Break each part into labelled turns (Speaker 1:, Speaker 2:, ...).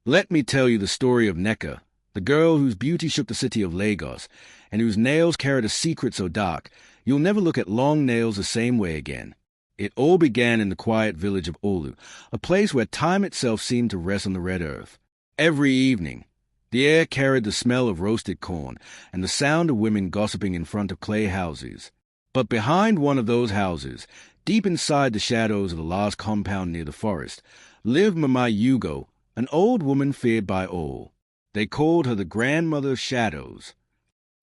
Speaker 1: Let me tell you the story of Nneka, the girl whose beauty shook the city of Lagos, and whose nails carried a secret so dark you'll never look at long nails the same way again. It all began in the quiet village of Orlu, a place where time itself seemed to rest on the red earth. Every evening, the air carried the smell of roasted corn and the sound of women gossiping in front of clay houses. But behind one of those houses, deep inside the shadows of the last compound near the forest, lived Mama Yugo, an old woman feared by all. They called her the grandmother of shadows.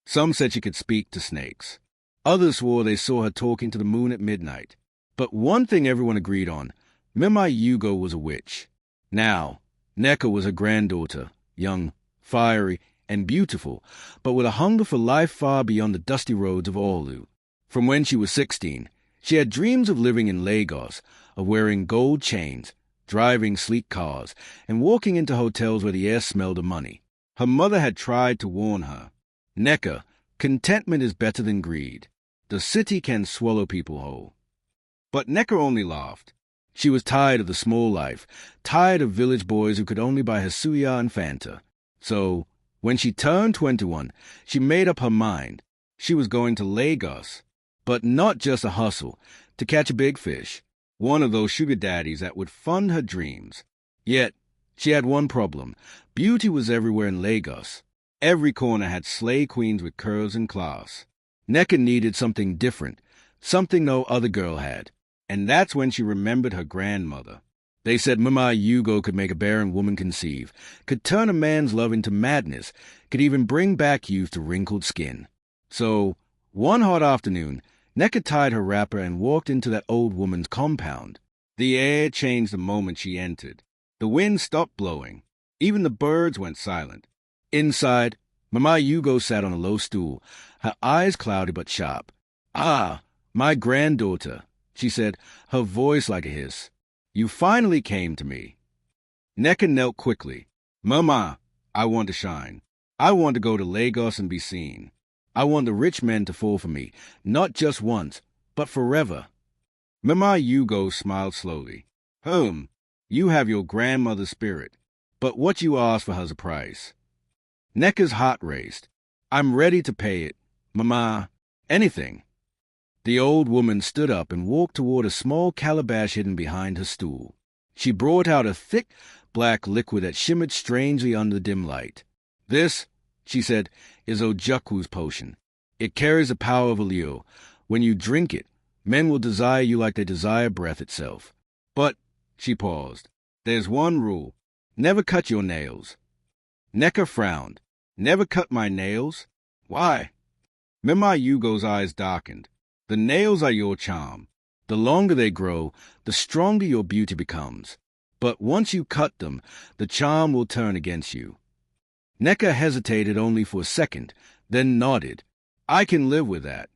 Speaker 1: Some said she could speak to snakes. Others swore they saw her talking to the moon at midnight. But one thing everyone agreed on, Mama Yugo was a witch. Now, Nneka was her granddaughter, young, fiery, and beautiful, but with a hunger for life far beyond the dusty roads of Orlu. From when she was 16, she had dreams of living in Lagos, of wearing gold chains, driving sleek cars, and walking into hotels where the air smelled of money. Her mother had tried to warn her. Nneka, contentment is better than greed. The city can swallow people whole. But Nneka only laughed. She was tired of the small life, tired of village boys who could only buy her suya and Fanta. So, when she turned 21, she made up her mind. She was going to Lagos, but not just a hustle, to catch a big fish, one of those sugar daddies that would fund her dreams. Yet, she had one problem. Beauty was everywhere in Lagos. Every corner had slay queens with curves and class. Nneka needed something different, something no other girl had. And that's when she remembered her grandmother. They said Mama Yugo could make a barren woman conceive, could turn a man's love into madness, could even bring back youth to wrinkled skin. So, one hot afternoon, Nneka tied her wrapper and walked into that old woman's compound. The air changed the moment she entered. The wind stopped blowing. Even the birds went silent. Inside, Mama Yugo sat on a low stool, her eyes cloudy but sharp. "Ah, my granddaughter," she said, her voice like a hiss. "You finally came to me." Nneka knelt quickly. "Mama, I want to shine. I want to go to Lagos and be seen. I want the rich men to fall for me, not just once, but forever." Mama Yugo smiled slowly. You have your grandmother's spirit, but what you ask for has a price." Nneka's heart raced. "I'm ready to pay it, Mama. Anything." The old woman stood up and walked toward a small calabash hidden behind her stool. She brought out a thick, black liquid that shimmered strangely under the dim light. "This," she said, "is Ojukwu's potion. It carries the power of a lure. When you drink it, men will desire you like they desire breath itself. But," she paused, "there's one rule. Never cut your nails." Nneka frowned. "Never cut my nails? Why?" Mama Yugo's eyes darkened. "The nails are your charm. The longer they grow, the stronger your beauty becomes. But once you cut them, the charm will turn against you." Nneka hesitated only for a second, then nodded. "I can live with that."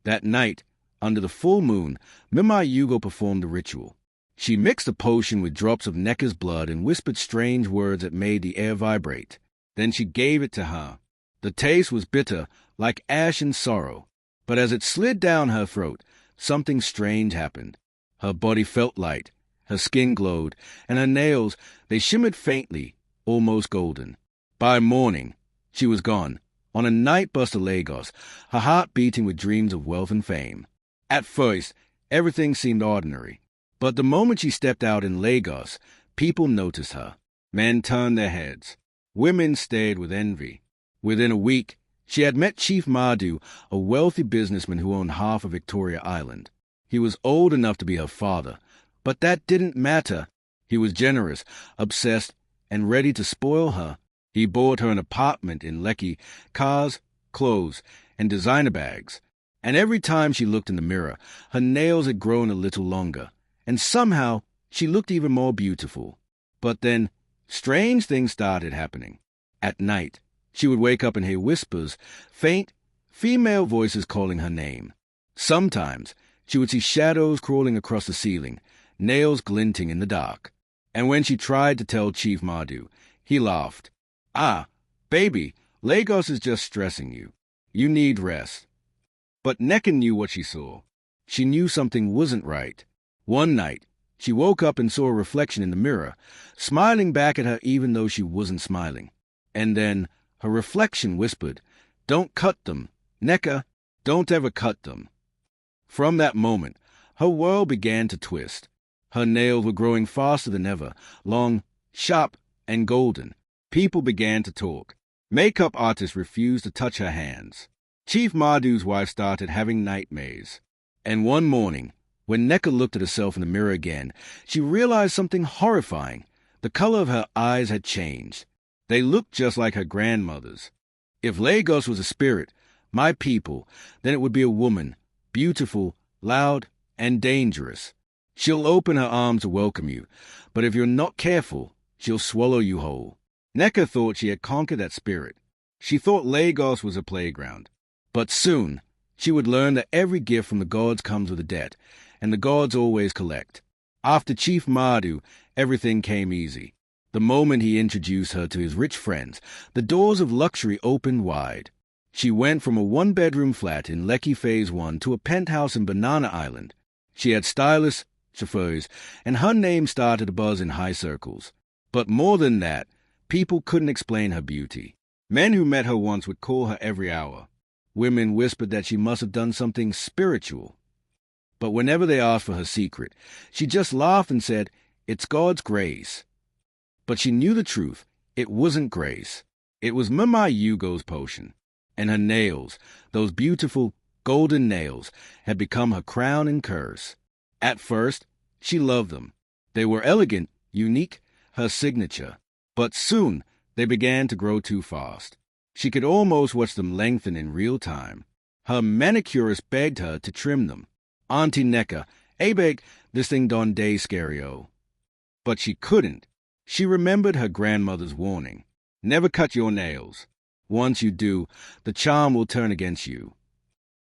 Speaker 1: That night, under the full moon, Mama Yugo performed the ritual. She mixed the potion with drops of Nneka's blood and whispered strange words that made the air vibrate. Then she gave it to her. The taste was bitter, like ash and sorrow. But as it slid down her throat, something strange happened. Her body felt light, her skin glowed, and her nails, they shimmered faintly, almost golden. By morning, she was gone, on a night bus to Lagos, her heart beating with dreams of wealth and fame. At first, everything seemed ordinary. But the moment she stepped out in Lagos, people noticed her. Men turned their heads. Women stared with envy. Within a week, she had met Chief Madu, a wealthy businessman who owned half of Victoria Island. He was old enough to be her father, but that didn't matter. He was generous, obsessed, and ready to spoil her. He bought her an apartment in Lekki, cars, clothes, and designer bags. And every time she looked in the mirror, her nails had grown a little longer, and somehow she looked even more beautiful. But then, strange things started happening. At night, she would wake up and hear whispers, faint, female voices calling her name. Sometimes, she would see shadows crawling across the ceiling, nails glinting in the dark. And when she tried to tell Chief Madu, he laughed. "Ah, baby, Lagos is just stressing you. You need rest." But Nneka knew what she saw. She knew something wasn't right. One night, She woke up and saw a reflection in the mirror, smiling back at her even though she wasn't smiling. And then her reflection whispered, "Don't cut them. Nneka, don't ever cut them." From that moment, her world began to twist. Her nails were growing faster than ever, long, sharp, and golden. People began to talk. Makeup artists refused to touch her hands. Chief Mardu's wife started having nightmares. And one morning, when Nneka looked at herself in the mirror again, she realized something horrifying. The color of her eyes had changed. They looked just like her grandmother's. If Lagos was a spirit, my people, then it would be a woman, beautiful, loud, and dangerous. She'll open her arms to welcome you, but if you're not careful, she'll swallow you whole. Nneka thought she had conquered that spirit. She thought Lagos was a playground. But soon, she would learn that every gift from the gods comes with a debt, and the gods always collect. After Chief Mardu, everything came easy. The moment he introduced her to his rich friends, the doors of luxury opened wide. She went from a one-bedroom flat in Lekki Phase 1 to a penthouse in Banana Island. She had stylists, chauffeurs, and her name started to buzz in high circles. But more than that, people couldn't explain her beauty. Men who met her once would call her every hour. Women whispered that she must have done something spiritual. But whenever they asked for her secret, she just laughed and said, "It's God's grace." But she knew the truth. It wasn't grace. It was Mama Yugo's potion. And her nails, those beautiful golden nails, had become her crown and curse. At first, she loved them. They were elegant, unique, her signature. But soon, they began to grow too fast. She could almost watch them lengthen in real time. Her manicurist begged her to trim them. "Auntie Nneka, beg this thing don day scario." But she couldn't. She remembered her grandmother's warning. Never cut your nails. Once you do, the charm will turn against you.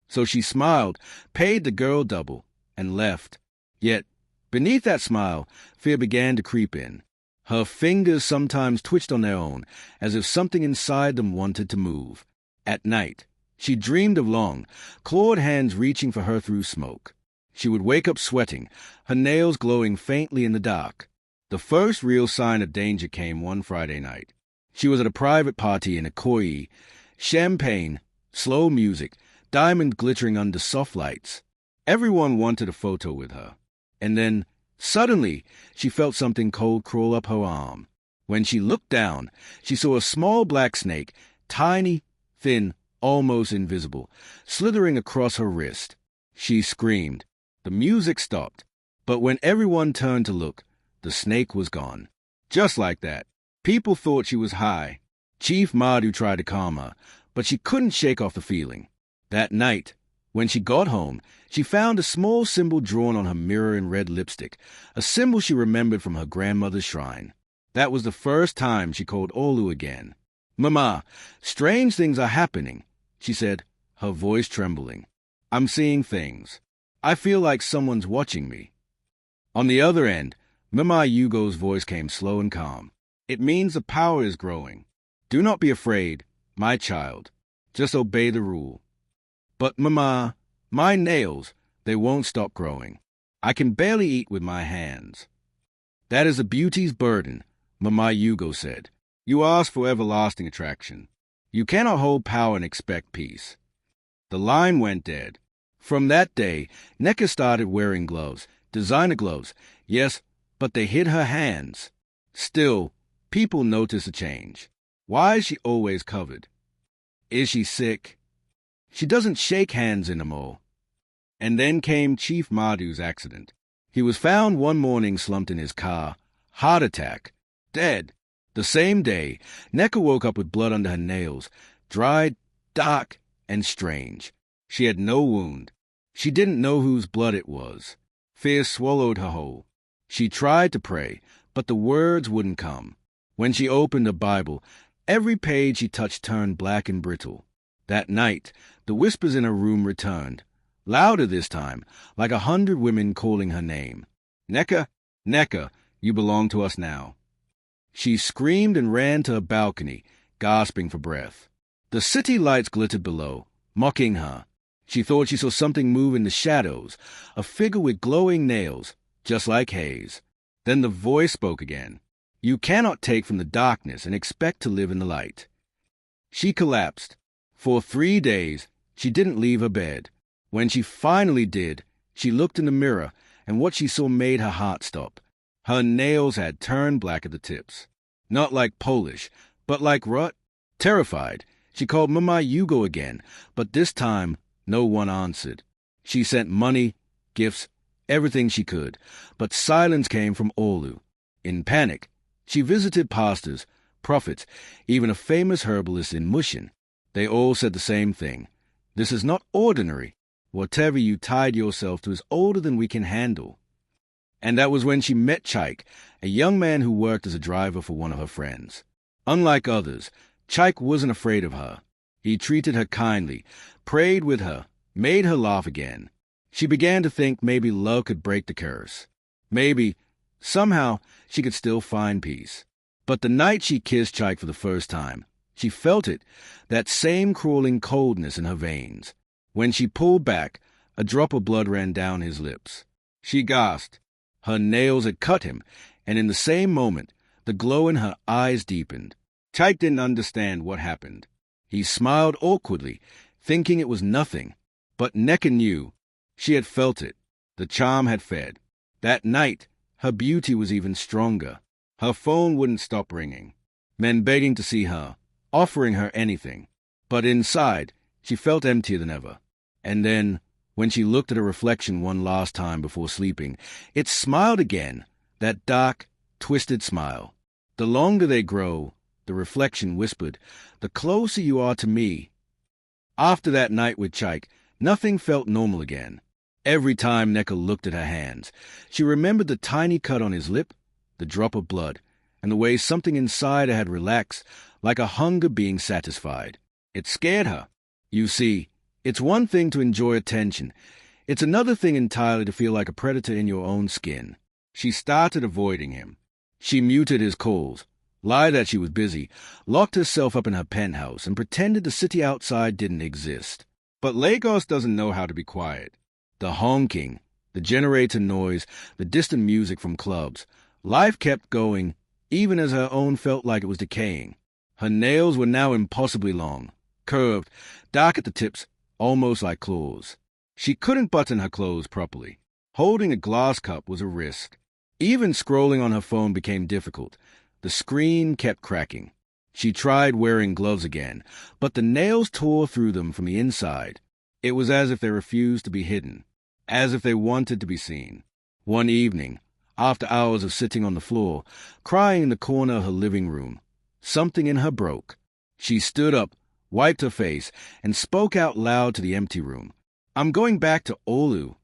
Speaker 1: So she smiled, paid the girl double, and left. Yet, beneath that smile, fear began to creep in. Her fingers sometimes twitched on their own, as if something inside them wanted to move. At night, she dreamed of long, clawed hands reaching for her through smoke. She would wake up sweating, her nails glowing faintly in the dark. The first real sign of danger came one Friday night. She was at a private party in Ikoyi. Champagne, slow music, diamonds glittering under soft lights. Everyone wanted a photo with her. And then, suddenly, she felt something cold crawl up her arm. When she looked down, she saw a small black snake, tiny, thin, almost invisible, slithering across her wrist. She screamed. The music stopped. But when everyone turned to look, the snake was gone. Just like that. People thought she was high. Chief Mardu tried to calm her, but she couldn't shake off the feeling. That night, when she got home, she found a small symbol drawn on her mirror in red lipstick, a symbol she remembered from her grandmother's shrine. That was the first time she called Orlu again. "Mama, strange things are happening," she said, her voice trembling. "I'm seeing things. I feel like someone's watching me." On the other end, Mama Yugo's voice came slow and calm. "It means the power is growing. Do not be afraid, my child. Just obey the rule." "But, Mama, my nails, they won't stop growing. I can barely eat with my hands." "That is a beauty's burden," Mama Yugo said. "You ask for everlasting attraction. You cannot hold power and expect peace." The line went dead. From that day, Nneka started wearing gloves, designer gloves, yes, but they hid her hands. Still, people notice a change. Why is she always covered? Is she sick? She doesn't shake hands anymore. And then came Chief Mardu's accident. He was found one morning slumped in his car, heart attack, dead. The same day, Nneka woke up with blood under her nails, dried, dark, and strange. She had no wound. She didn't know whose blood it was. Fear swallowed her whole. She tried to pray, but the words wouldn't come. When she opened the Bible, every page she touched turned black and brittle. That night, the whispers in her room returned, louder this time, like 100 women calling her name. "Nneka, Nneka, you belong to us now." She screamed and ran to a balcony, gasping for breath. The city lights glittered below, mocking her. She thought she saw something move in the shadows, a figure with glowing nails, just like haze. Then the voice spoke again. You cannot take from the darkness and expect to live in the light. She collapsed. For 3 days, she didn't leave her bed. When she finally did, she looked in the mirror, and what she saw made her heart stop. Her nails had turned black at the tips. Not like Polish, but like rut. Terrified, she called Mama Yugo again, but this time no one answered. She sent money, gifts, everything she could, but silence came from Orlu. In panic, she visited pastors, prophets, even a famous herbalist in Mushin. They all said the same thing. This is not ordinary. Whatever you tied yourself to is older than we can handle. And that was when she met Chaik, a young man who worked as a driver for one of her friends. Unlike others, Chaik wasn't afraid of her. He treated her kindly, prayed with her, made her laugh again. She began to think maybe love could break the curse. Maybe, somehow, she could still find peace. But the night she kissed Chaik for the first time, she felt it, that same crawling coldness in her veins. When she pulled back, a drop of blood ran down his lips. She gasped. Her nails had cut him, and in the same moment, the glow in her eyes deepened. Chaik didn't understand what happened. He smiled awkwardly, thinking it was nothing. But Nneka knew. She had felt it. The charm had fed. That night, her beauty was even stronger. Her phone wouldn't stop ringing. Men begging to see her, offering her anything. But inside, she felt emptier than ever. And then, when she looked at her reflection one last time before sleeping, it smiled again, that dark, twisted smile. The longer they grow, the reflection whispered, the closer you are to me. After that night with Chaik, nothing felt normal again. Every time Nneka looked at her hands, she remembered the tiny cut on his lip, the drop of blood, and the way something inside her had relaxed, like a hunger being satisfied. It scared her. You see, it's one thing to enjoy attention. It's another thing entirely to feel like a predator in your own skin. She started avoiding him. She muted his calls, lied that she was busy, locked herself up in her penthouse, and pretended the city outside didn't exist. But Lagos doesn't know how to be quiet. The honking, the generator noise, the distant music from clubs. Life kept going, even as her own felt like it was decaying. Her nails were now impossibly long, curved, dark at the tips, almost like claws. She couldn't button her clothes properly. Holding a glass cup was a risk. Even scrolling on her phone became difficult. The screen kept cracking. She tried wearing gloves again, but the nails tore through them from the inside. It was as if they refused to be hidden, as if they wanted to be seen. One evening, after hours of sitting on the floor, crying in the corner of her living room, something in her broke. She stood up, wiped her face, and spoke out loud to the empty room. I'm going back to Orlu.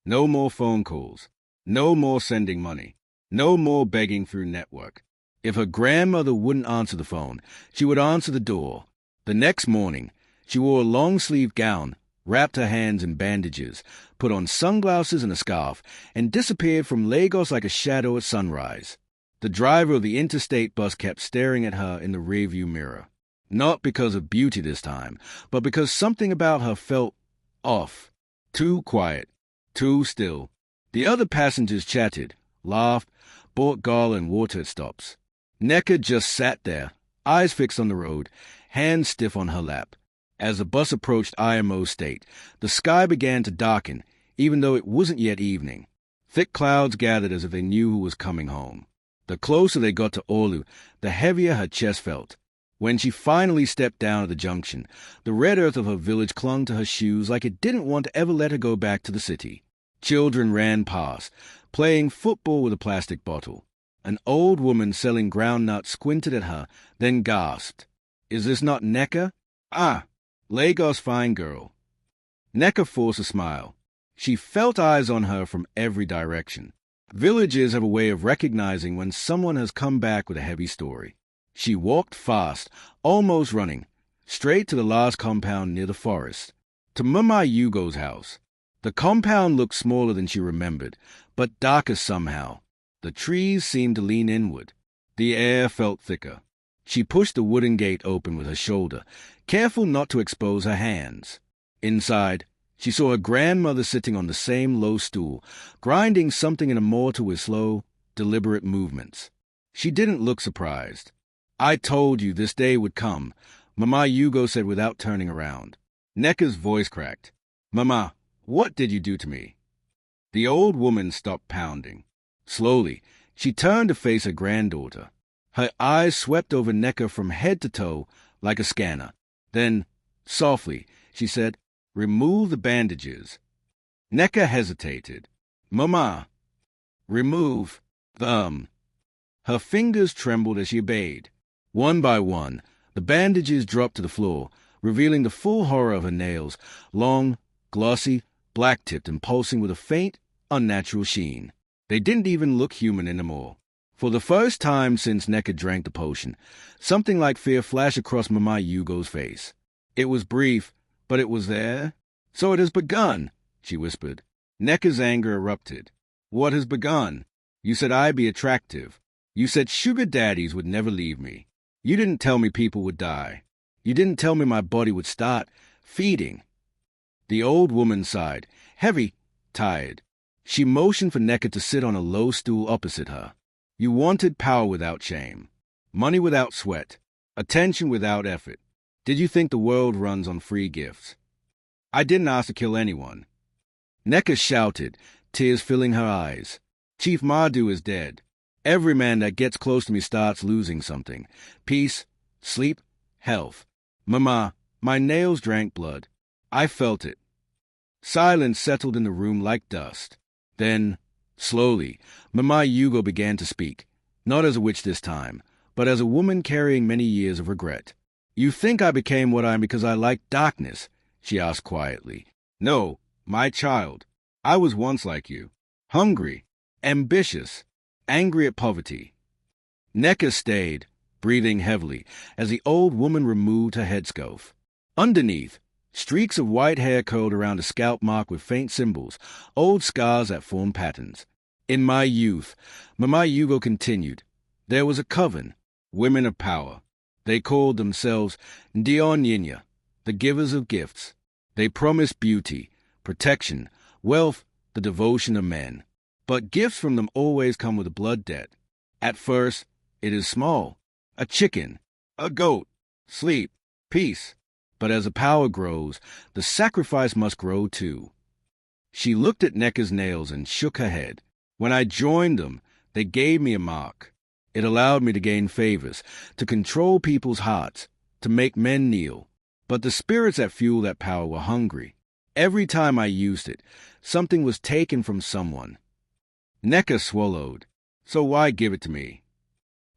Speaker 1: No more phone calls. No more sending money. No more begging through network. If her grandmother wouldn't answer the phone, she would answer the door. The next morning, she wore a long-sleeved gown, wrapped her hands in bandages, put on sunglasses and a scarf, and disappeared from Lagos like a shadow at sunrise. The driver of the interstate bus kept staring at her in the rearview mirror. Not because of beauty this time, but because something about her felt off. Too quiet, too still. The other passengers chatted, laughed, bought gala and water at stops. Nneka just sat there, eyes fixed on the road, hands stiff on her lap. As the bus approached IMO State, the sky began to darken, even though it wasn't yet evening. Thick clouds gathered as if they knew who was coming home. The closer they got to Orlu, the heavier her chest felt. When she finally stepped down at the junction, the red earth of her village clung to her shoes like it didn't want to ever let her go back to the city. Children ran past, playing football with a plastic bottle. An old woman selling groundnuts squinted at her, then gasped. Is this not Nneka? Ah, Lagos fine girl. Nneka forced a smile. She felt eyes on her from every direction. Villagers have a way of recognizing when someone has come back with a heavy story. She walked fast, almost running, straight to the last compound near the forest, to Mama Yugo's house. The compound looked smaller than she remembered, but darker somehow. The trees seemed to lean inward. The air felt thicker. She pushed the wooden gate open with her shoulder, careful not to expose her hands. Inside, She saw her grandmother sitting on the same low stool, grinding something in a mortar with slow, deliberate movements. She didn't look surprised. "I told you this day would come," Mama Hugo said without turning around. Nneka's voice cracked. "Mama, what did you do to me?" The old woman stopped pounding. Slowly, she turned to face her granddaughter. Her eyes swept over Nneka from head to toe like a scanner. Then, softly, she said, "Remove the bandages." Nneka hesitated. "Mama." "Remove them." Her fingers trembled as she obeyed. One by one, the bandages dropped to the floor, revealing the full horror of her nails, long, glossy, black-tipped and pulsing with a faint, unnatural sheen. They didn't even look human anymore. For the first time since Nneka drank the potion, something like fear flashed across Mama Hugo's face. It was brief, but it was there. "So it has begun," she whispered. Nneka's anger erupted. "What has begun? You said I'd be attractive. You said sugar daddies would never leave me. You didn't tell me people would die. You didn't tell me my body would start feeding." The old woman sighed, heavy, tired. She motioned for Nneka to sit on a low stool opposite her. "You wanted power without shame, money without sweat, attention without effort. Did you think the world runs on free gifts?" "I didn't ask to kill anyone." Nneka shouted, tears filling her eyes. "Chief Mardu is dead. Every man that gets close to me starts losing something. Peace, sleep, health. Mama, my nails drank blood. I felt it." Silence settled in the room like dust. Then, slowly, Mama Hugo began to speak, not as a witch this time, but as a woman carrying many years of regret. "You think I became what I am because I liked darkness?" she asked quietly. "No, my child. I was once like you. Hungry, ambitious, angry at poverty." Nneka stayed, breathing heavily, as the old woman removed her headscarf. Underneath, streaks of white hair curled around a scalp marked with faint symbols, old scars that formed patterns. "In my youth," Mama Hugo continued, "there was a coven, women of power. They called themselves Ndioninya, the givers of gifts. They promised beauty, protection, wealth, the devotion of men. But gifts from them always come with a blood debt. At first, it is small, a chicken, a goat, sleep, peace. But as the power grows, the sacrifice must grow too." She looked at Nneka's nails and shook her head. "When I joined them, they gave me a mark. It allowed me to gain favors, to control people's hearts, to make men kneel. But the spirits that fueled that power were hungry. Every time I used it, something was taken from someone." Nneka swallowed. "So why give it to me?"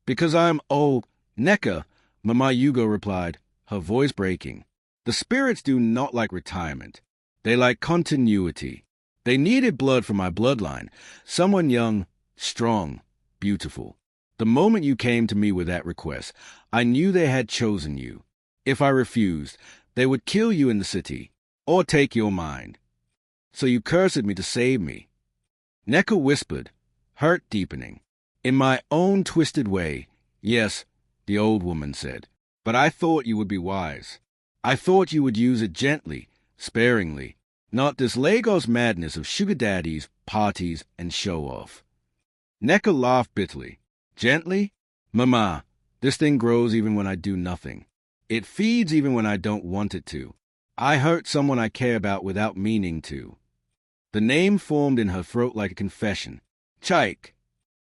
Speaker 1: "Because I'm old." "Nneka," Mama Hugo replied, her voice breaking. "The spirits do not like retirement. They like continuity. They needed blood from my bloodline, someone young, strong, beautiful. The moment you came to me with that request, I knew they had chosen you. If I refused, they would kill you in the city, or take your mind. So you cursed me to save me." Nneka whispered, hurt deepening. "In my own twisted way, yes," the old woman said. "But I thought you would be wise. I thought you would use it gently, sparingly, not this Lagos madness of sugar daddies, parties, and show-off." Nneka laughed bitterly. "Gently? Mama, this thing grows even when I do nothing. It feeds even when I don't want it to. I hurt someone I care about without meaning to." The name formed in her throat like a confession. "Chaik."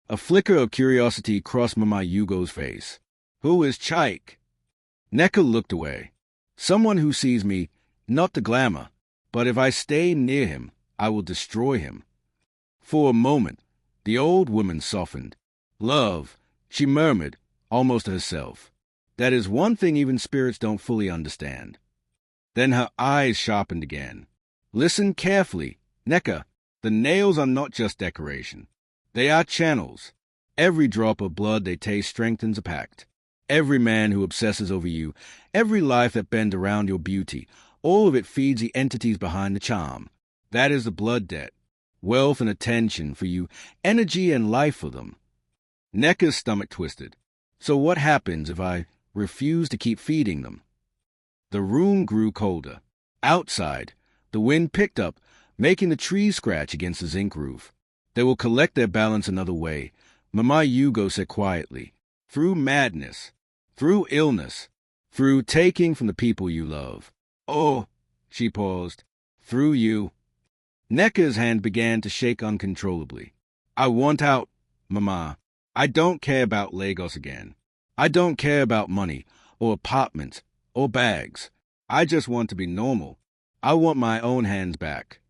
Speaker 1: A flicker of curiosity crossed Mama Hugo's face. "Who is Chaik?" Nneka looked away. "Someone who sees me, not the glamour, but if I stay near him, I will destroy him." For a moment, the old woman softened. "Love," she murmured, almost to herself. "That is one thing even spirits don't fully understand." Then her eyes sharpened again. "Listen carefully, Nneka. The nails are not just decoration. They are channels. Every drop of blood they taste strengthens a pact. Every man who obsesses over you, every life that bends around your beauty, all of it feeds the entities behind the charm. That is the blood debt. Wealth and attention for you, energy and life for them." Nneka's stomach twisted. "So what happens if I refuse to keep feeding them?" The room grew colder. Outside, The wind picked up, making the trees scratch against the zinc roof. They will collect their balance another way, Mama Hugo said quietly. Through madness, through illness, through taking from the people you love. Oh, she paused. Through you. Nneka's hand began to shake uncontrollably. I want out, Mama. I don't care about Lagos again. I don't care about money, or apartments, or bags. I just want to be normal. I want my own hands back.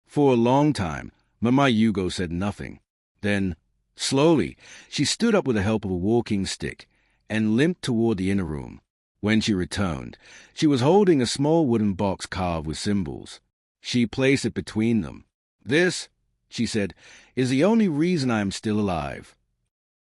Speaker 1: For a long time, Mama Hugo said nothing. Then, slowly, she stood up with the help of a walking stick and limped toward the inner room. When she returned, she was holding a small wooden box carved with symbols. She placed it between them. This, she said, is the only reason I am still alive.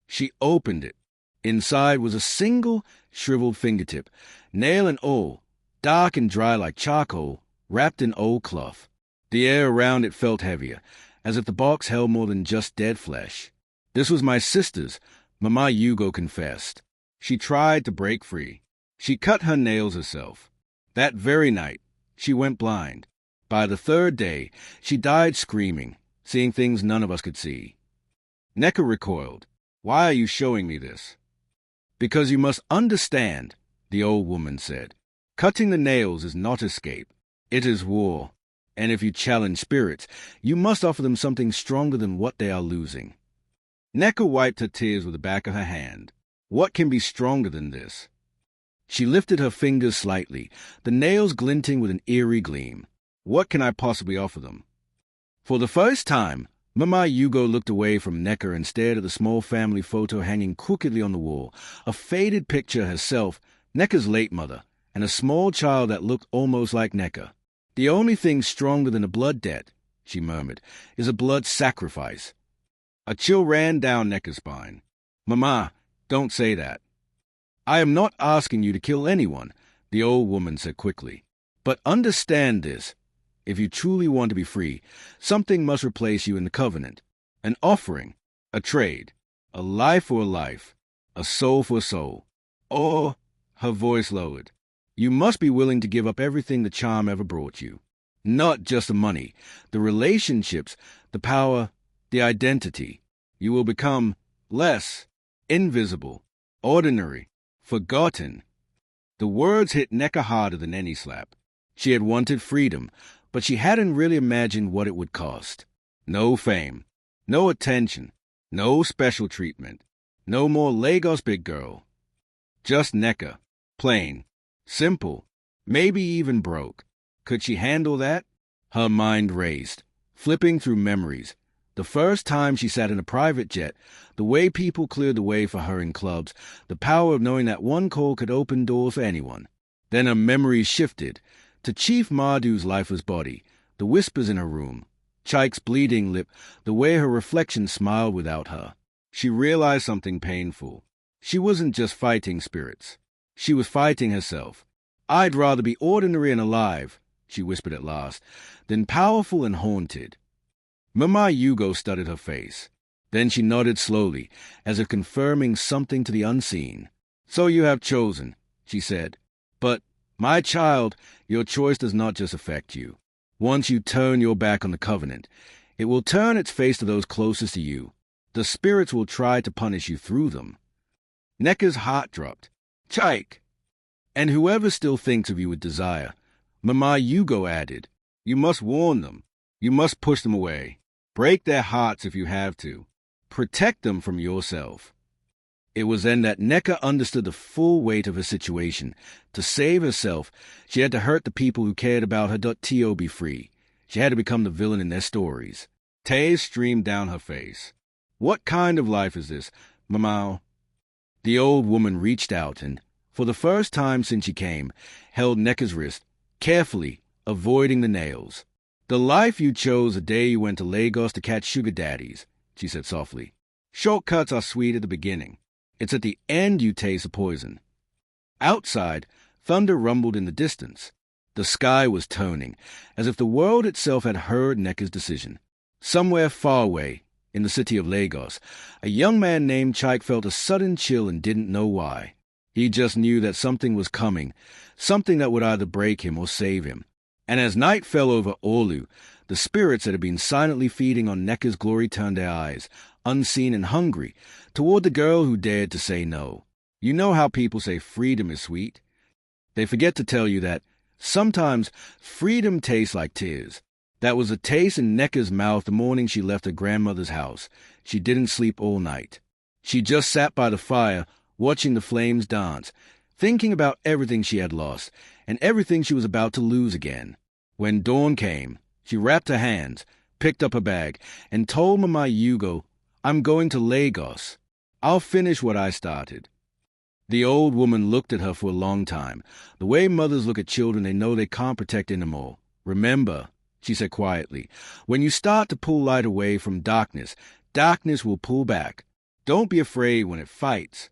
Speaker 1: She opened it. Inside was a single, shriveled fingertip, nail and all, dark and dry like charcoal, wrapped in old cloth. The air around it felt heavier, as if the box held more than just dead flesh. This was my sister's, Mama Hugo confessed. She tried to break free. She cut her nails herself. That very night, she went blind. By the third day, she died screaming, seeing things none of us could see. Nneka recoiled. Why are you showing me this? Because you must understand, the old woman said. Cutting the nails is not escape. It is war. And if you challenge spirits, you must offer them something stronger than what they are losing. Nneka wiped her tears with the back of her hand. What can be stronger than this? She lifted her fingers slightly, the nails glinting with an eerie gleam. What can I possibly offer them? For the first time, Mama Hugo looked away from Nneka and stared at the small family photo hanging crookedly on the wall, a faded picture of herself, Nneka's late mother, and a small child that looked almost like Nneka. The only thing stronger than a blood debt, she murmured, is a blood sacrifice. A chill ran down Nneka's spine. Mama, don't say that. I am not asking you to kill anyone, the old woman said quickly. But understand this. If you truly want to be free, something must replace you in the covenant. An offering, a trade, a life for a life, a soul for a soul. Or, her voice lowered, you must be willing to give up everything the charm ever brought you. Not just the money, the relationships, the power, the identity. You will become less, invisible, ordinary, forgotten. The words hit Nneka harder than any slap. She had wanted freedom, but she hadn't really imagined what it would cost. No fame, no attention, no special treatment, no more Lagos big girl. Just Nneka, plain, simple, maybe even broke. Could she handle that? Her mind raced, flipping through memories. The first time she sat in a private jet, the way people cleared the way for her in clubs, the power of knowing that one call could open doors for anyone. Then her memories shifted to Chief Mardu's lifeless body, the whispers in her room, Chaik's bleeding lip, the way her reflection smiled without her. She realized something painful. She wasn't just fighting spirits. She was fighting herself. I'd rather be ordinary and alive, she whispered at last, than powerful and haunted. Mama Hugo studied her face. Then she nodded slowly, as if confirming something to the unseen. So you have chosen, she said. But, my child, your choice does not just affect you. Once you turn your back on the covenant, it will turn its face to those closest to you. The spirits will try to punish you through them. Nneka's heart dropped. Chaik! And whoever still thinks of you with desire, Mama Hugo added, you must warn them. You must push them away. Break their hearts if you have to. Protect them from yourself. It was then that Nneka understood the full weight of her situation. To save herself, she had to hurt the people who cared about her. To be free. She had to become the villain in their stories. Tears streamed down her face. What kind of life is this, Mama? The old woman reached out and, for the first time since she came, held Nneka's wrist, carefully, avoiding the nails. The life you chose the day you went to Lagos to catch sugar daddies, she said softly. Shortcuts are sweet at the beginning. It's at the end you taste the poison. Outside, thunder rumbled in the distance. The sky was toning, as if the world itself had heard Nneka's decision. Somewhere far away, in the city of Lagos, a young man named Chaik felt a sudden chill and didn't know why. He just knew that something was coming, something that would either break him or save him. And as night fell over Orlu, the spirits that had been silently feeding on Nneka's glory turned their eyes, unseen and hungry, toward the girl who dared to say no. You know how people say freedom is sweet? They forget to tell you that sometimes freedom tastes like tears. That was a taste in Nneka's mouth the morning she left her grandmother's house. She didn't sleep all night. She just sat by the fire, watching the flames dance, thinking about everything she had lost, and everything she was about to lose again. When dawn came, she wrapped her hands, picked up her bag, and told Mama Hugo, "I'm going to Lagos. I'll finish what I started." The old woman looked at her for a long time. The way mothers look at children they know they can't protect anymore. "Remember," she said quietly, "when you start to pull light away from darkness, darkness will pull back. Don't be afraid when it fights."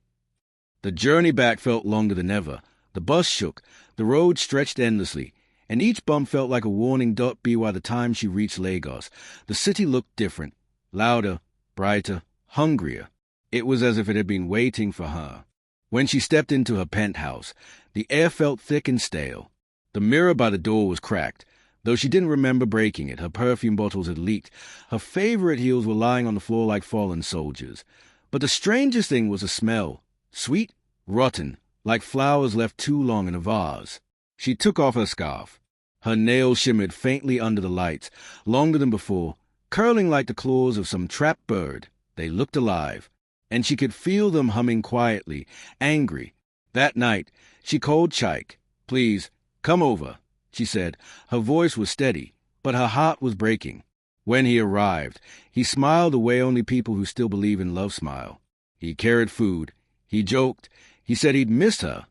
Speaker 1: The journey back felt longer than ever. The bus shook, the road stretched endlessly, and each bump felt like a warning. By the time she reached Lagos, the city looked different, louder, brighter, hungrier. It was as if it had been waiting for her. When she stepped into her penthouse, the air felt thick and stale. The mirror by the door was cracked. Though she didn't remember breaking it, her perfume bottles had leaked. Her favorite heels were lying on the floor like fallen soldiers. But the strangest thing was the smell. Sweet, rotten, like flowers left too long in a vase. She took off her scarf. Her nails shimmered faintly under the lights, longer than before, curling like the claws of some trapped bird. They looked alive, and she could feel them humming quietly, angry. That night, she called Chaik. "Please, come over," she said. Her voice was steady, but her heart was breaking. When he arrived, he smiled the way only people who still believe in love smile. He carried food. He joked. He said he'd missed her.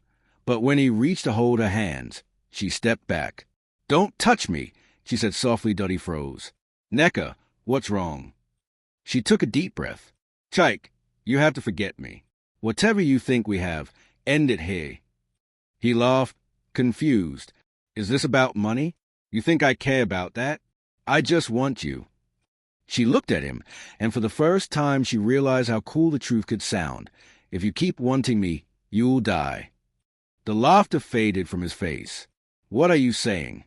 Speaker 1: But when he reached to hold her hands, she stepped back. "Don't touch me," she said softly. He froze. "Nneka, what's wrong?" She took a deep breath. "Chaik, you have to forget me. Whatever you think we have, end it here." He laughed, confused. "Is this about money? You think I care about that? I just want you." She looked at him, and for the first time she realized how cool the truth could sound. "If you keep wanting me, you'll die." The laughter faded from his face. "What are you saying?"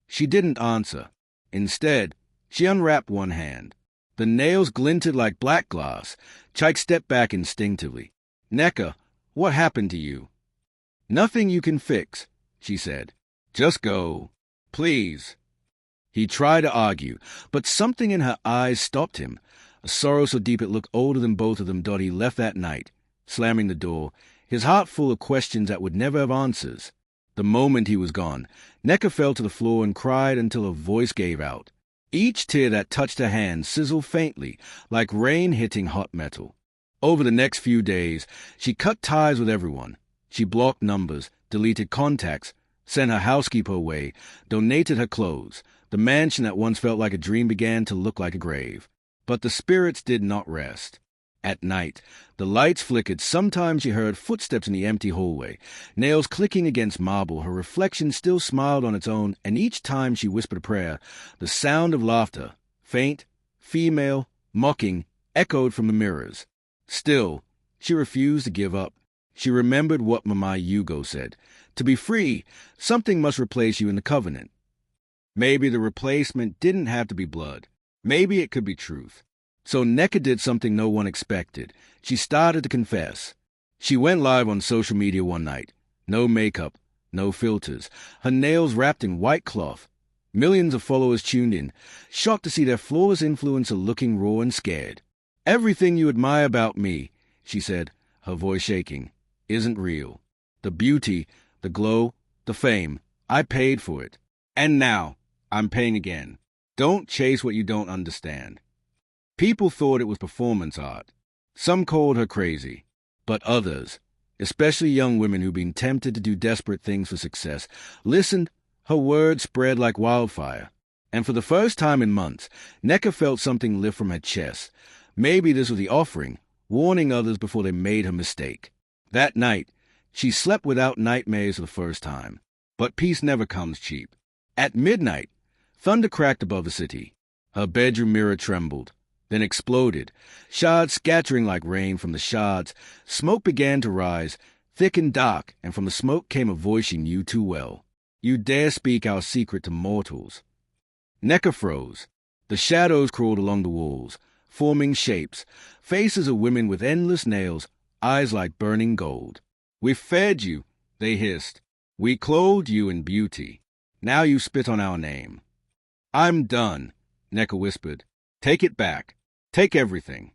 Speaker 1: She didn't answer. Instead, she unwrapped one hand. The nails glinted like black glass. Chaik stepped back instinctively. "Nneka, what happened to you?" "Nothing you can fix," she said. "Just go. Please." He tried to argue, but something in her eyes stopped him. A sorrow so deep it looked older than both of them. He left that night, slamming the door, his heart full of questions that would never have answers. The moment he was gone, Nneka fell to the floor and cried until her voice gave out. Each tear that touched her hand sizzled faintly, like rain hitting hot metal. Over the next few days, she cut ties with everyone. She blocked numbers, deleted contacts, sent her housekeeper away, donated her clothes. The mansion that once felt like a dream began to look like a grave. But the spirits did not rest. At night, the lights flickered. Sometimes she heard footsteps in the empty hallway, nails clicking against marble. Her reflection still smiled on its own, and each time she whispered a prayer, the sound of laughter, faint, female, mocking, echoed from the mirrors. Still, she refused to give up. She remembered what Mama Hugo said. To be free, something must replace you in the covenant. Maybe the replacement didn't have to be blood. Maybe it could be truth. So Nneka did something no one expected. She started to confess. She went live on social media one night. No makeup, no filters. Her nails wrapped in white cloth. Millions of followers tuned in, shocked to see their flawless influencer looking raw and scared. "Everything you admire about me," she said, her voice shaking, "isn't real. The beauty, the glow, the fame, I paid for it. And now, I'm paying again. Don't chase what you don't understand." People thought it was performance art. Some called her crazy. But others, especially young women who'd been tempted to do desperate things for success, listened. Her words spread like wildfire. And for the first time in months, Nneka felt something lift from her chest. Maybe this was the offering, warning others before they made her mistake. That night, she slept without nightmares for the first time. But peace never comes cheap. At midnight, thunder cracked above the city. Her bedroom mirror trembled, then exploded, shards scattering like rain. From the shards, smoke began to rise, thick and dark, and from the smoke came a voice she knew too well. You dare speak our secret to mortals?" Nneka froze. The shadows crawled along the walls, forming shapes, faces of women with endless nails, eyes like burning gold. "We fed you," they hissed. "We clothed you in beauty. Now you spit on our name." "I'm done," Nneka whispered. "Take it back. Take everything."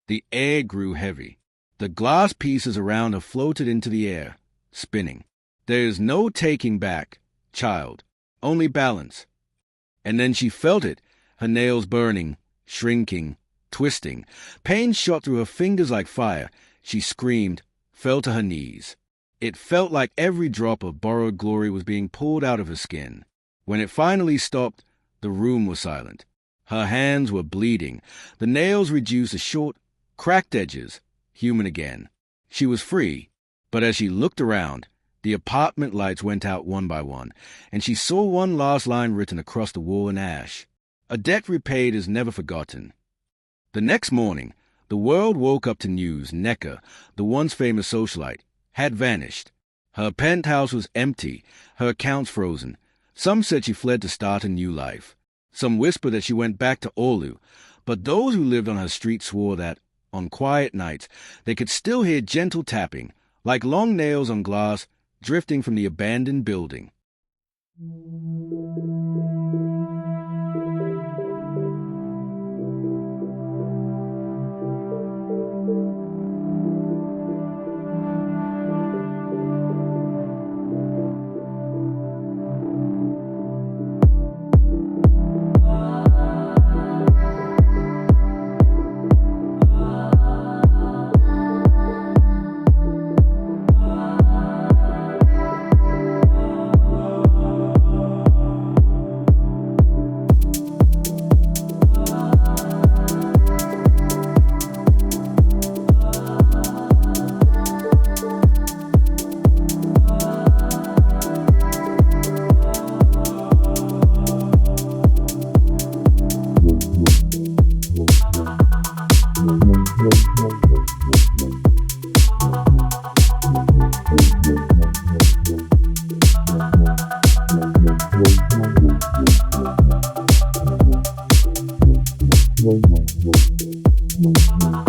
Speaker 1: The air grew heavy. The glass pieces around her floated into the air, spinning. "There's no taking back, child, only balance." And then she felt it, her nails burning, shrinking, twisting. Pain shot through her fingers like fire. She screamed, fell to her knees. It felt like every drop of borrowed glory was being pulled out of her skin. When it finally stopped, the room was silent. Her hands were bleeding, the nails reduced to short, cracked edges, human again. She was free, but as she looked around, the apartment lights went out one by one, and she saw one last line written across the wall in ash. "A debt repaid is never forgotten." The next morning, the world woke up to news Nneka, the once famous socialite, had vanished. Her penthouse was empty, her accounts frozen. Some said she fled to start a new life. Some whispered that she went back to Orlu, but those who lived on her street swore that, on quiet nights, they could still hear gentle tapping, like long nails on glass, drifting from the abandoned building.
Speaker 2: Thank you.